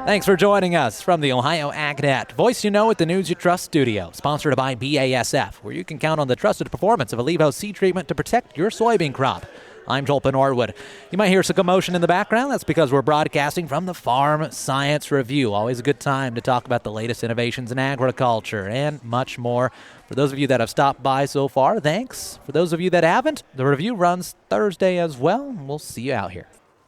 Thanks for joining us from the Ohio AgNet, voice you know with the news you trust studio, sponsored by BASF, where you can count on the trusted performance of Alivo seed treatment to protect your soybean crop. I'm Joel Norwood. You might hear some commotion in the background. That's because we're broadcasting from the Farm Science Review. Always a good time to talk about the latest innovations in agriculture and much more. For those of you that have stopped by so far, thanks. For those of you that haven't, the review runs Thursday as well. We'll see you out here.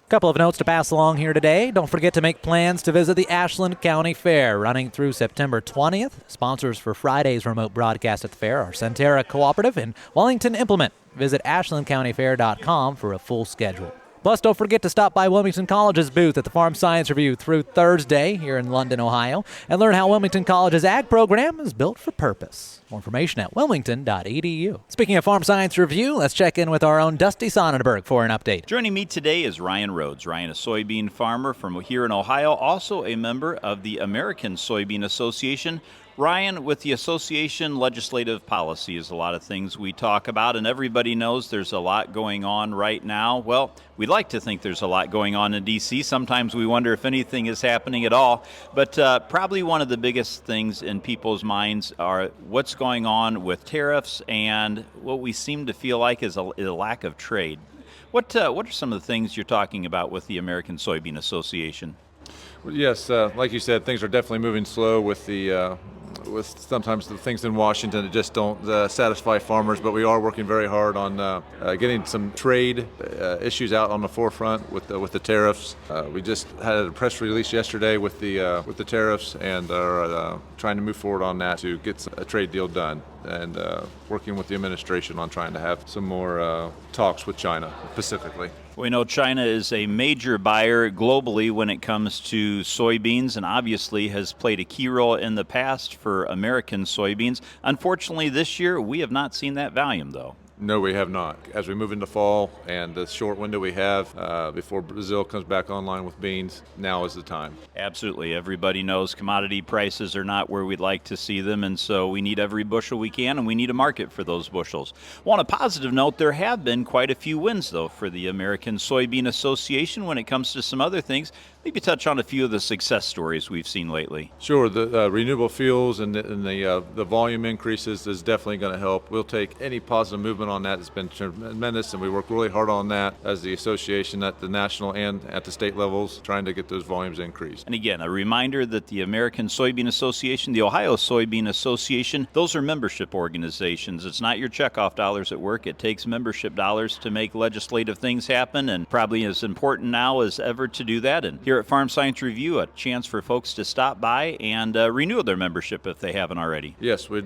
Couple of notes to pass along here today. Don't forget to make plans to visit the Ashland County Fair running through September 20th. Sponsors for Friday's remote broadcast at the fair are Centera Cooperative and Wellington Implement. Visit ashlandcountyfair.com for a full schedule. Plus, don't forget to stop by Wilmington College's booth at the Farm Science Review through Thursday here in London, Ohio, and learn how Wilmington College's ag program is built for purpose. More information at wilmington.edu. Speaking of Farm Science Review, let's check in with our own Dusty Sonnenberg for an update. Joining me today is Ryan Rhodes. Ryan, a soybean farmer from here in Ohio, also a member of the American Soybean Association. Ryan, with the association, legislative policy is a lot of things we talk about, and everybody knows there's a lot going on right now. Well, we'd like to think there's a lot going on in D.C. Sometimes we wonder if anything is happening at all. But probably one of the biggest things in people's minds are what's going on with tariffs and what we seem to feel like is a lack of trade. What are some of the things you're talking about with the American Soybean Association? Well, yes, like you said, things are definitely moving slow with sometimes the things in Washington that just don't satisfy farmers, but we are working very hard on getting some trade issues out on the forefront with the tariffs. We just had a press release yesterday with the tariffs and are trying to move forward on that to get a trade deal done, and working with the administration on trying to have some more talks with China specifically. We know China is a major buyer globally when it comes to soybeans and obviously has played a key role in the past for American soybeans. Unfortunately, this year we have not seen that volume, though. No, we have not. As we move into fall and the short window we have before Brazil comes back online with beans, now is the time. Absolutely. Everybody knows commodity prices are not where we'd like to see them, and so we need every bushel we can, and we need a market for those bushels. Well, on a positive note, there have been quite a few wins, though, for the American Soybean Association when it comes to some other things. Maybe touch on a few of the success stories we've seen lately. Sure. The renewable fuels and the volume increases is definitely going to help. We'll take any positive movement on that. It's been tremendous, and we work really hard on that as the association at the national and at the state levels, trying to get those volumes increased. And again, a reminder that the American Soybean Association, the Ohio Soybean Association, those are membership organizations. It's not your checkoff dollars at work. It takes membership dollars to make legislative things happen, and probably as important now as ever to do that. And here at Farm Science Review, a chance for folks to stop by and renew their membership if they haven't already. Yes, we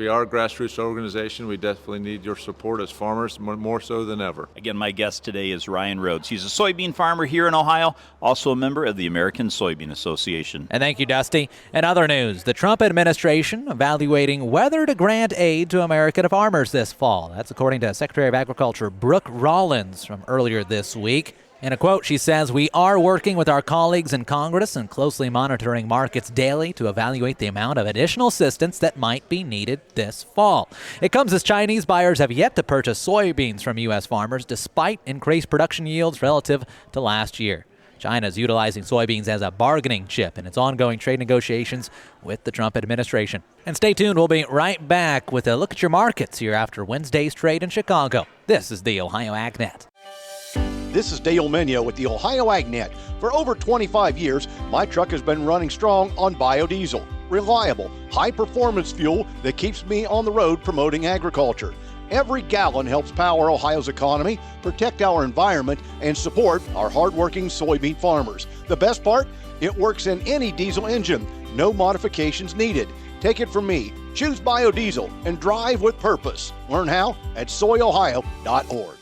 are a grassroots organization. We definitely need your support as farmers, more so than ever. Again, my guest today is Ryan Rhodes. He's a soybean farmer here in Ohio, also a member of the American Soybean Association. And thank you, Dusty. In other news, the Trump administration evaluating whether to grant aid to American farmers this fall. That's according to Secretary of Agriculture Brooke Rollins from earlier this week. In a quote, she says, "We are working with our colleagues in Congress and closely monitoring markets daily to evaluate the amount of additional assistance that might be needed this fall." It comes as Chinese buyers have yet to purchase soybeans from U.S. farmers despite increased production yields relative to last year. China is utilizing soybeans as a bargaining chip in its ongoing trade negotiations with the Trump administration. And stay tuned. We'll be right back with a look at your markets here after Wednesday's trade in Chicago. This is the Ohio AgNet. This is Dale Menyo with the Ohio AgNet. For over 25 years, my truck has been running strong on biodiesel, reliable, high-performance fuel that keeps me on the road promoting agriculture. Every gallon helps power Ohio's economy, protect our environment, and support our hardworking soybean farmers. The best part? It works in any diesel engine. No modifications needed. Take it from me. Choose biodiesel and drive with purpose. Learn how at soyohio.org.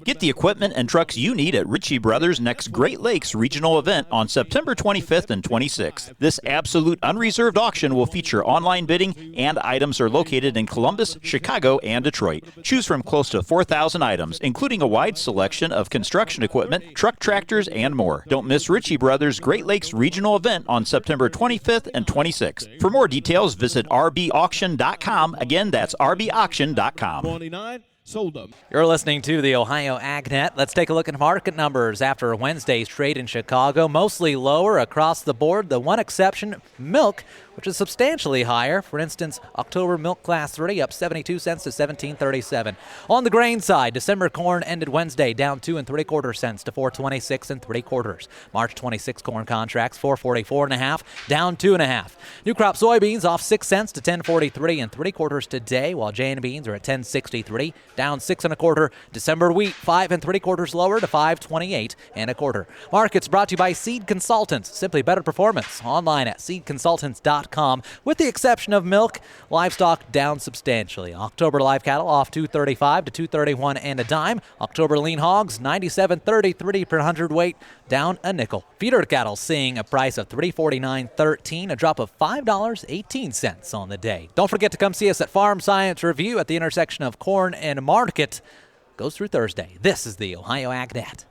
Get the equipment and trucks you need at Ritchie Brothers' next Great Lakes Regional event on September 25th and 26th. This absolute unreserved auction will feature online bidding, and items are located in Columbus, Chicago, and Detroit. Choose from close to 4,000 items, including a wide selection of construction equipment, truck tractors, and more. Don't miss Ritchie Brothers' Great Lakes Regional event on September 25th and 26th. For more details, visit rbauction.com. Again, that's rbauction.com. Sold them. You're listening to the Ohio AgNet. Let's take a look at market numbers after Wednesday's trade in Chicago. Mostly lower across the board. The one exception, milk, which is substantially higher. For instance, October milk class 3 up 72 cents to $17.37. On the grain side, December corn ended Wednesday down 2 3/4 cents to $4.26 3/4. March 26 corn contracts 4.44 down 2.5. New crop soybeans off 6 cents to 10.43 3/4 today, while Jan beans are at 10.63 down 6 1/4. December wheat 5 3/4 lower to 5.28 1/4. Markets brought to you by Seed Consultants. Simply better performance. Online at seedconsultants.com. With the exception of milk, livestock down substantially. October live cattle off 235 to 231 and a dime. October lean hogs 97.33 per hundredweight, down a nickel. Feeder cattle seeing a price of $349.13, a drop of $5.18 on the day. Don't forget to come see us at Farm Science Review at the intersection of Corn and Market. Goes through Thursday. This is the Ohio AgNet.